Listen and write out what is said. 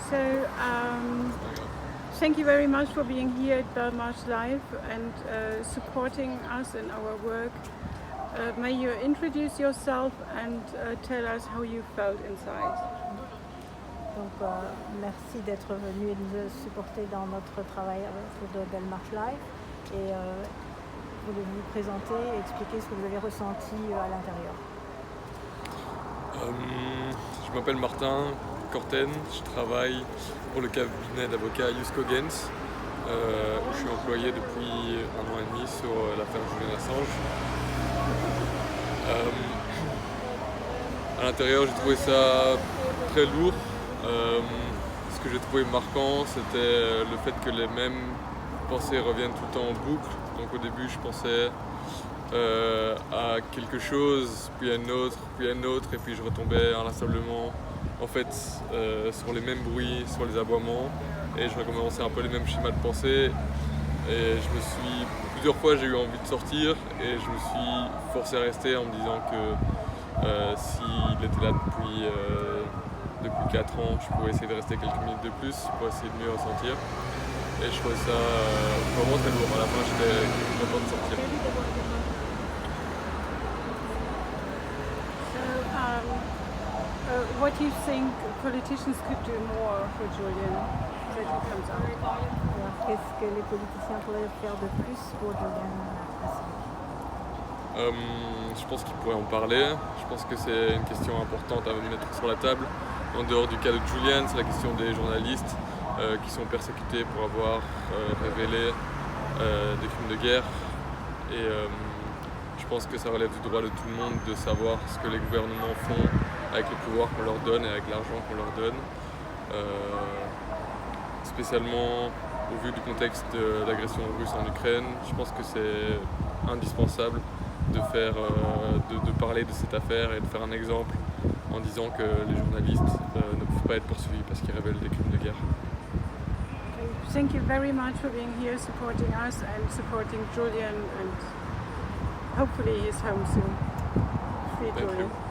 So, thank you very much for being here at Belmarsh Live and supporting us in our work. May you introduce yourself and tell us how you felt inside. Donc, merci d'être venu et de nous supporter dans notre travail autour de Belmarsh Live. Et voulez-vous vous présenter et expliquer ce que vous avez ressenti à l'intérieur? Je m'appelle Martin Corten, je travaille pour le cabinet d'avocats Yusko Gens. Je suis employé depuis 1 an et demi sur l'affaire Julian Assange. À l'intérieur, j'ai trouvé ça très lourd. Ce que j'ai trouvé marquant, c'était le fait que les mêmes pensées reviennent tout le temps en boucle. Donc au début, je pensais à quelque chose, puis à une autre, puis à une autre, et puis je retombais inlassablement en fait sur les mêmes bruits, sur les aboiements, et je recommençais un peu les mêmes schémas de pensée. Et plusieurs fois j'ai eu envie de sortir, et je me suis forcé à rester en me disant que s'il était là depuis 4 ans, je pouvais essayer de rester quelques minutes de plus pour essayer de mieux ressentir. Et je trouvais ça vraiment très lourd. À la fin, j'étais content de sortir. What do you think politicians could do more for Julian that he comes out? Alors, qu'est-ce que les politiciens pourraient faire de plus pour Julian Assange? Je pense qu'ils pourraient en parler. Je pense que c'est une question importante à mettre sur la table. En dehors du cas de Julian, c'est la question des journalistes qui sont persécutés pour avoir révélé des crimes de guerre. Et je pense que ça relève du droit de tout le monde de savoir ce que les gouvernements font avec le pouvoir qu'on leur donne et avec l'argent qu'on leur donne. Spécialement au vu du contexte de l'agression russe en Ukraine, je pense que c'est indispensable de parler de cette affaire et de faire un exemple en disant que les journalistes ne peuvent pas être poursuivis parce qu'ils révèlent des crimes de guerre. Thank you very much for being here, supporting us and supporting Julian, and hopefully he's home soon. Free Thank Julian. you.